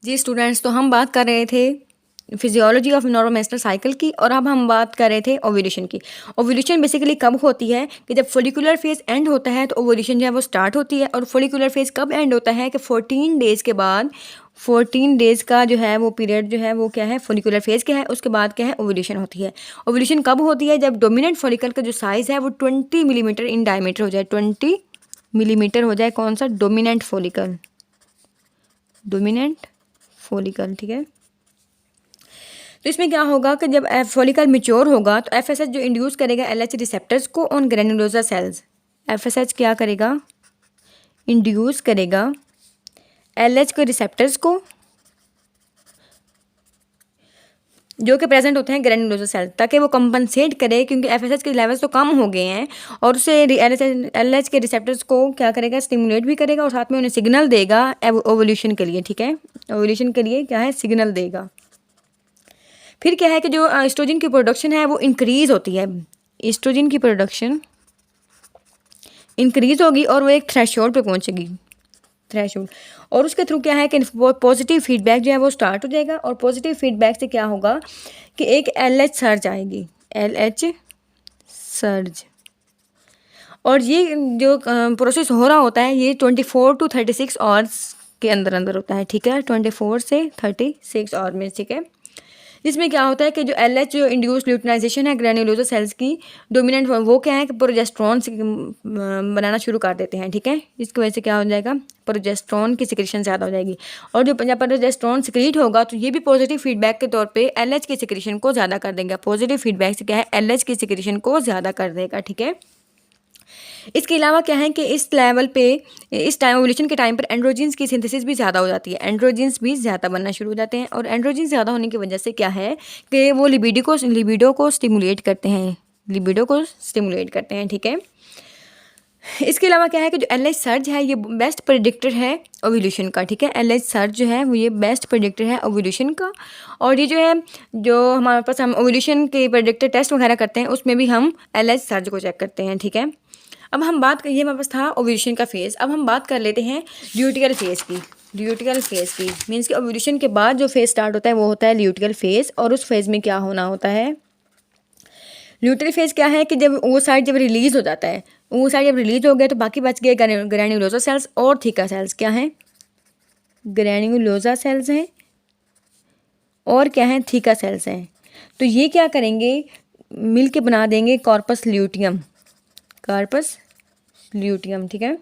जी students, तो हम बात कर रहे थे physiology of normal menstrual cycle की, और अब हम बात कर रहे थे ओव्यूलेशन की। ओव्यूलेशन बेसिकली कब होती है कि जब फोलिकुलर फेज एंड होता है तो ओव्यूलेशन जो है वो स्टार्ट होती है। और फोलिकुलर फेज कब एंड होता है कि 14 डेज़ के बाद, 14 डेज़ का जो है वो पीरियड जो है वो क्या है, फोलिकुलर फेज क्या है, उसके बाद क्या है, ओव्यूलेशन होती है। ओव्यूलेशन कब होती है? जब डोमिनेंट फोलिकल का जो साइज़ है वो 20 मिलीमीटर इन डायमीटर हो जाए, 20 मिलीमीटर हो जाए। कौन सा? डोमिनेंट फोलिकल, डोमिनेंट फोलिकल, ठीक है। तो इसमें क्या होगा कि जब फॉलिकल मैच्योर होगा तो एफएसएच जो इंड्यूस करेगा एलएच रिसेप्टर्स को ऑन ग्रेनुलोसा सेल्स। एफएसएच क्या करेगा? इंड्यूस करेगा एलएच के रिसेप्टर्स को जो कि प्रेजेंट होते हैं ग्रेनुलोसा सेल, ताकि वो कंपनसेट करे, क्योंकि एफएसएच के लेवल्स तो कम हो गए हैं। और उससे एलएच के रिसेप्टर्स को क्या करेगा? स्टिमुलेट भी करेगा और साथ में उन्हें सिग्नल देगा ओवोल्यूशन के लिए, ठीक है। ओवोल्यूशन के लिए क्या है? सिग्नल देगा। फिर क्या है कि जो एस्ट्रोजन की प्रोडक्शन है वो इंक्रीज होती है। एस्ट्रोजन की प्रोडक्शन इंक्रीज होगी और वो एक थ्रेशोल्ड पे पहुंचेगी, थ्रेशोल्ड। और उसके थ्रू क्या है कि पॉजिटिव फीडबैक जो है वो स्टार्ट हो जाएगा। और पॉजिटिव फीडबैक से क्या होगा कि एक एलएच सर्ज आएगी, एलएच सर्ज। और ये जो प्रोसेस हो रहा होता है ये 24 to 36 आवर्स के अंदर अंदर होता है, ठीक है। 24 से 36 आवर में, ठीक है। इसमें क्या होता है कि जो एलएच जो इंड्यूस्ड ल्यूटिनाइजेशन है ग्रेन्युलोसा सेल्स की डोमिनेंट, वो क्या है कि प्रोजेस्टेरॉन बनाना शुरू कर देते हैं, ठीक है। इसकी वजह से क्या हो जाएगा? प्रोजेस्टेरॉन की सिक्रीशन ज़्यादा हो जाएगी। और जो जब प्रोजेस्टेरॉन सिक्रीट होगा तो ये भी पॉजिटिव फीडबैक के तौर पे एलएच की सिक्रीशन को ज़्यादा कर देगा। पॉजिटिव फीडबैक से क्या है? एलएच की सिक्रीशन को ज़्यादा कर देगा, ठीक है। इसके अलावा क्या है कि इस लेवल पे, इस टाइम ओव्यूलेशन के टाइम पर एंड्रोजेंस की सिंथेसिस भी ज़्यादा हो जाती है। एंड्रोजेंस भी ज़्यादा बनना शुरू हो जाते हैं। और एंड्रोजेंस ज़्यादा होने की वजह से क्या है कि वो लिबिडो को स्टिमुलेट करते हैं, लिबिडो को स्टिमुलेट करते हैं, ठीक है। इसके अलावा क्या है कि जो एलएच सर्ज है ये बेस्ट प्रेडिक्टर है ओव्यूलेशन का, ठीक है। एलएच सर्ज जो है वो ये बेस्ट प्रेडिक्टर है ओव्यूलेशन का। और ये जो है, जो हमारे पास हम ओव्यूलेशन के प्रेडिक्टर टेस्ट वगैरह करते हैं उसमें भी हम एलएच सर्ज को चेक करते हैं, ठीक है। अब हम बात करिए, हमारे पास था ओव्यूलेशन का फेज़। अब हम बात कर लेते हैं ल्यूटिकल फेज़ की। ल्यूटिकल फेज़ की मीन्स कि ओव्यूलेशन के बाद जो फेज़ स्टार्ट होता है वो होता है ल्यूटिकल फेज़। और उस फेज़ में क्या होना होता है? ल्यूटिकल फेज़ क्या है कि जब वो साइड जब रिलीज़ हो जाता है, वो साइड जब रिलीज हो गया तो बाकी बच गए ग्रैन्युलोसा सेल्स और थीका सेल्स। क्या हैं? ग्रैन्युलोसा सेल्स हैं और क्या हैं? थीका सेल्स हैं। तो ये क्या करेंगे? मिल के बना देंगे कॉर्पस ल्यूटियम, कॉर्पस ल्यूटियम, ठीक है।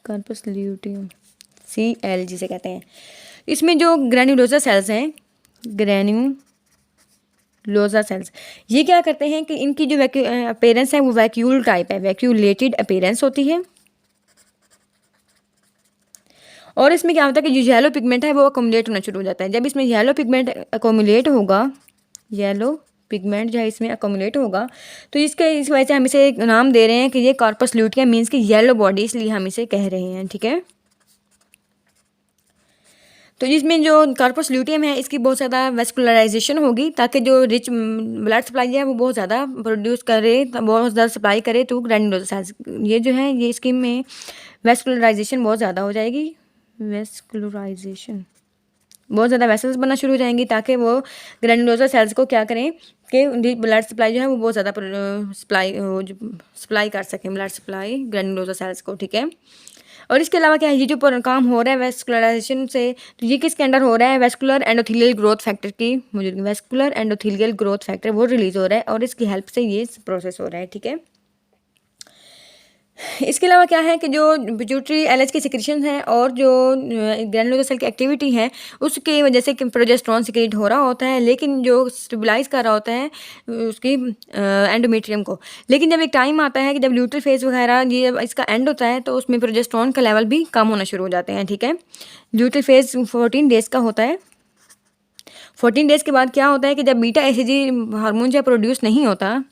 कॉर्पस ल्यूटियम CL जिसे कहते हैं। इसमें जो ग्रैन्युलोसा सेल्स हैं, ग्रैन्युलोसा सेल्स, ये क्या करते हैं कि इनकी जो अपीयरेंस है वो वैक्यूल टाइप है, वैक्यूलेटेड अपीयरेंस होती है। और इसमें क्या होता है कि जो येलो पिगमेंट है वो अकोमुलेट होना शुरू हो जाता है। जब इसमें येलो पिगमेंट अकोमुलेट होगा, येलो पिगमेंट जो है इसमें अकोमुलेट होगा, तो इस वजह से हम इसे एक नाम दे रहे हैं कि ये कॉर्पस ल्यूटियम मीन्स कि येलो बॉडी, इसलिए हम इसे कह रहे हैं, ठीक है। तो इसमें जो कॉर्पस ल्यूटियम है इसकी बहुत ज़्यादा वेस्कुलराइजेशन होगी, ताकि जो रिच ब्लड सप्लाई है वो बहुत ज़्यादा प्रोड्यूस करे, बहुत ज़्यादा सप्लाई करे टू ग्रैन्युलोसा सेल्स। ये जो है ये स्कीम में वेस्कुलराइजेशन बहुत ज़्यादा हो जाएगी, वेस्कुलराइजेशन, बहुत ज़्यादा वेसल्स बनना शुरू हो जाएंगी, ताकि वो ग्रैन्युलोसा सेल्स को क्या करें कि ब्लड सप्लाई जो है वो बहुत ज़्यादा सप्लाई कर सकें, ब्लड सप्लाई ग्रैन्युलोसा सेल्स को, ठीक है। और इसके अलावा क्या है, ये जो काम हो रहा है वेस्कुलराइजेशन से, तो ये किसके अंडर हो रहा है? वेस्कुलर एंडोथेलियल ग्रोथ फैक्टर की मौजूदगी, वेस्कुलर एंडोथेलियल ग्रोथ फैक्टर वो रिलीज हो रहा है और इसकी हेल्प से ये प्रोसेस हो रहा है, ठीक है। इसके अलावा क्या है कि जो पिट्यूटरी एलएच की सिक्रीशन है और जो ग्रैन्युलोसा सेल की एक्टिविटी है उसकी वजह से प्रोजेस्टेरॉन सिक्रीट हो रहा होता है, लेकिन जो स्टेबलाइज कर रहा होता है उसकी एंडोमेट्रियम को। लेकिन जब एक टाइम आता है कि जब ल्यूटल फेज वगैरह ये इसका एंड होता है तो उसमें प्रोजेस्टेरॉन का लेवल भी कम होना शुरू हो जाते हैं, ठीक है। ल्यूटल फेज 14 डेज़ का होता है। 14 डेज़ के बाद क्या होता है कि जब बीटा एचसीजी हार्मोन जो प्रोड्यूस नहीं होता,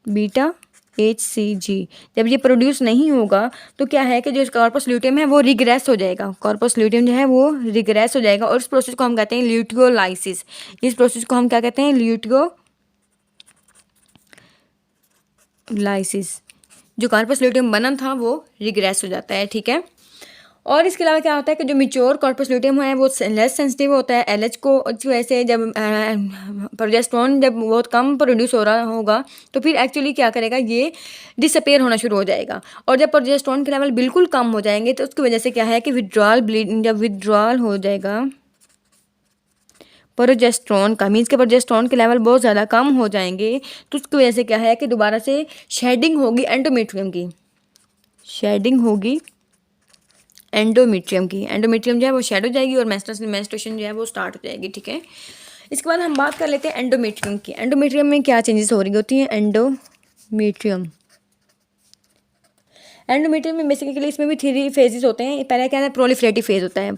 बीटा HCG जब ये प्रोड्यूस नहीं होगा तो क्या है कि जो कॉर्पस ल्यूटियम है वो रिग्रेस हो जाएगा, कॉर्पस ल्यूटियम जो है वो रिग्रेस हो जाएगा। और इस प्रोसेस को हम कहते हैं ल्यूटियोलाइसिस। इस प्रोसेस को हम क्या कहते हैं? ल्यूटियोलाइसिस। जो कॉर्पस ल्यूटियम बना था वो रिग्रेस हो जाता है, ठीक है। और इसके अलावा क्या होता है कि जो मैच्योर कॉर्पस ल्यूटियम है वो लेस सेंसिटिव होता है एलएच को की वजह से। जब प्रोजेस्टेरोन जब बहुत कम प्रोड्यूस हो रहा होगा तो फिर एक्चुअली क्या करेगा, ये डिसअपेयर होना शुरू हो जाएगा। और जब प्रोजेस्टेरोन के लेवल बिल्कुल कम हो जाएंगे तो उसकी वजह से क्या है कि विड्रॉल ब्लीडिंग, जब विड्रॉल हो जाएगा प्रोजेस्टेरोन का, मीन्स के प्रोजेस्टेरोन के लेवल बहुत ज़्यादा कम हो जाएंगे तो उसकी वजह से क्या है कि दोबारा से शेडिंग होगी एंडोमेट्रियम की, शेडिंग होगी एंडोमेट्रियम की। एंडोमेट्रियम जो है वो शेड हो जाएगी और मेंस्ट्रुएशन जो है वो स्टार्ट हो जाएगी, ठीक है। इसके बाद हम बात कर लेते हैं एंडोमेट्रियम की। एंडोमेट्रियम में क्या चेंजेस हो रही होती हैं। एंडोमेट्रियम में बेसिकली इसमें भी 3 फेजेस होते हैं। पहले क्या है, प्रोलिफरेटिव फेज होता है।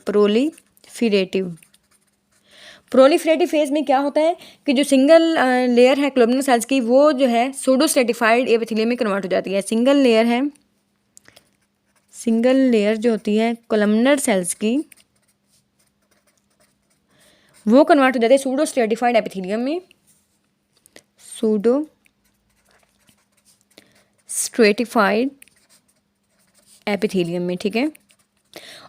प्रोलिफरेटिव फेज में क्या होता है कि जो सिंगल लेयर है क्लोबिनल सेल्स की वो जो है सूडो स्ट्रेटिफाइड एपिथेलियम में कन्वर्ट हो जाती है। सिंगल लेयर जो होती है कोलमनर सेल्स की वो कन्वर्ट हो जाती है सूडो स्ट्रेटिफाइड एपिथेलियम में, सूडो स्ट्रेटिफाइड एपिथेलियम में, ठीक है।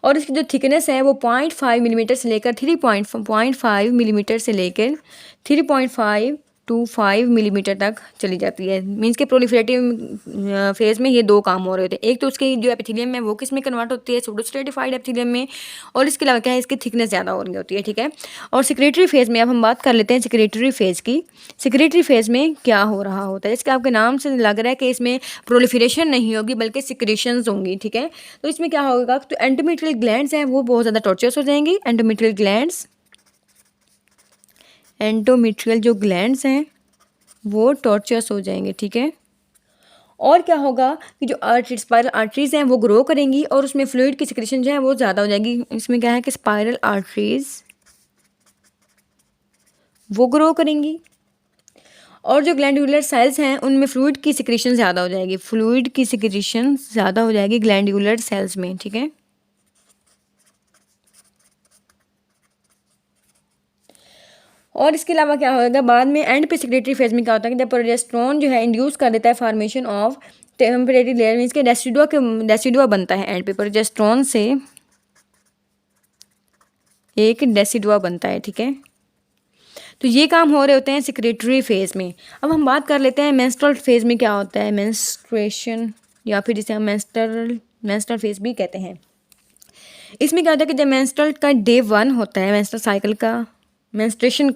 और इसकी जो थिकनेस है वो 0.5 मिलीमीटर से लेकर 3.5 मिलीमीटर से लेकर 3.5 to 5 मिलीमीटर तक चली जाती है। मीन्स के प्रोलिफरेटिव फेज में ये 2 काम हो रहे होते हैं। एक तो उसकी जो एपिथेलियम है वो किस में कन्वर्ट होती है, सूडो स्ट्रेटिफाइड एपिथेलियम में, और इसके अलावा क्या है, इसकी थिकनेस ज़्यादा हो रही होती है, ठीक है। और सेक्रेटरी फेज में अब हम बात कर लेते हैं सेक्रेटरी फेज की। सेक्रेटरी फेज में क्या हो रहा होता है, इसके आपके नाम से लग रहा है कि इसमें प्रोलिफरेशन नहीं होगी बल्कि सिक्रेशंस होंगी, ठीक है। तो इसमें क्या होगा, तो एंडोमेट्रियल ग्लैंड्स हैं वो बहुत ज़्यादा टॉर्चरस हो जाएंगी। एंडोमेट्रियल जो ग्लैंड्स हैं वो टॉर्चरस हो जाएंगे, ठीक है। और क्या होगा कि जो स्पाइरल आर्टरीज हैं वो ग्रो करेंगी और उसमें फ्लूइड की सिक्रेशन जो है वो ज़्यादा हो जाएगी। इसमें क्या है कि स्पाइरल आर्टरीज वो ग्रो करेंगी और जो ग्लैंडुलर सेल्स हैं उनमें फ्लूइड की सिक्रेशन ज़्यादा हो जाएगी, ग्लैंडुलर सेल्स में, ठीक है। और इसके अलावा क्या होगा, बाद में एंड पे सेक्रेटरी फेज में क्या होता है कि जब प्रोजेस्टेरोन जो है इंड्यूस कर देता है formation of temporary layer, means के डेसिडुआ बनता है। एंड पे प्रोजेस्टेरोन से एक डेसिडुआ बनता है, ठीक है। तो ये काम हो रहे होते हैं सेक्रेटरी फेज में। अब हम बात कर लेते हैं मेंस्ट्रुअल फेज में क्या होता है, मेंस्ट्रुएशन या फिर जिसे हम मेंस्ट्रुअल फेज भी कहते हैं। इसमें क्या होता है कि जब मेंस्ट्रुअल का डे 1 होता है, मेंस्ट्रुअल साइकिल का जब मेंस्ट्रुएशन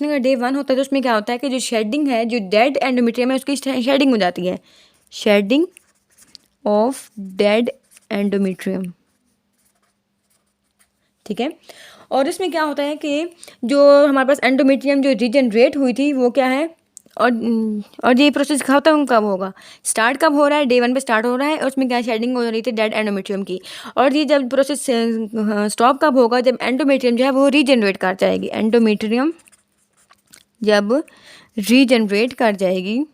का डे 1 होता है तो उसमें क्या होता है कि जो शेडिंग है, जो डेड एंडोमेट्रियम है उसकी शेडिंग हो जाती है, शेडिंग ऑफ डेड एंडोमेट्रियम, ठीक है। और इसमें क्या होता है कि जो हमारे पास एंडोमेट्रियम जो रीजनरेट हुई थी वो क्या है, और ये प्रोसेस खत्म कब होगा, स्टार्ट कब हो रहा है, डे 1 पे स्टार्ट हो रहा है और उसमें क्या शेडिंग हो रही थी डेड एंडोमेट्रियम की। और ये जब प्रोसेस स्टॉप कब होगा, जब एंडोमेट्रियम जो है वो रीजनरेट कर जाएगी। एंडोमेट्रियम जब रीजनरेट कर जाएगी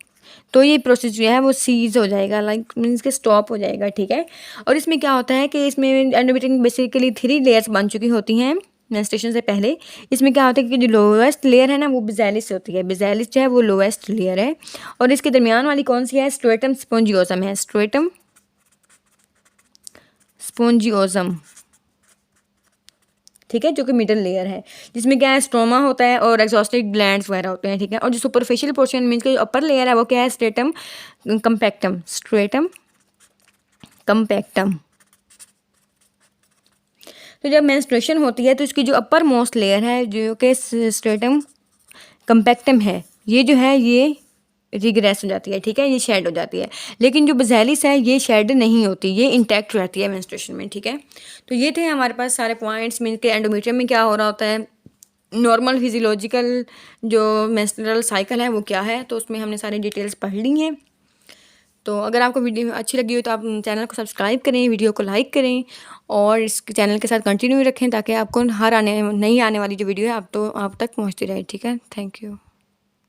तो ये प्रोसेस जो है वो सीज हो जाएगा, लाइक मीन्स के स्टॉप हो जाएगा, ठीक है। और इसमें क्या होता है कि इसमें एंडोमेट्रियम बेसिकली 3 लेयर्स बन चुकी होती हैं मेंस्ट्रुएशन से पहले। इसमें क्या होता है कि जो लोवेस्ट लेयर है ना वो बेसिलस होती है, बेसिलस जो है वो लोवेस्ट लेयर है और इसके दरमियान वाली कौन सी है, स्ट्रेटम स्पोंजियोसम है, स्ट्रेटम स्पोंजियोसम, ठीक है, जो कि मिडल लेयर है, जिसमें क्या है स्ट्रोमा होता है और एग्जॉस्टिक ग्लैंड्स वगैरह होते हैं, ठीक है। और जो सुपरफिशियल पोर्शन मीन्स के अपर लेयर है वो क्या है, स्ट्रेटम कंपैक्टम। तो जब मेंस्ट्रुएशन होती है तो इसकी जो अपर मोस्ट लेयर है जो कि स्ट्रेटम कंपैक्टम है, ये जो है ये रिग्रेस हो जाती है, ठीक है, ये शेड हो जाती है। लेकिन जो बेसिलस है ये शेड नहीं होती, ये इंटैक्ट रहती है मेंस्ट्रुएशन में, ठीक है। तो ये थे हमारे पास सारे पॉइंट्स मीन के एंडोमेट्रियम में क्या हो रहा होता है, नॉर्मल फिजियोलॉजिकल जो मेंस्ट्रुअल साइकिल है वो क्या है, तो उसमें हमने सारी डिटेल्स पढ़ ली हैं। तो अगर आपको वीडियो अच्छी लगी हो तो आप चैनल को सब्सक्राइब करें, वीडियो को लाइक करें और इस चैनल के साथ कंटिन्यू रखें ताकि आपको नई आने वाली जो वीडियो है आप तक पहुंचती रहे, ठीक है। Thank you.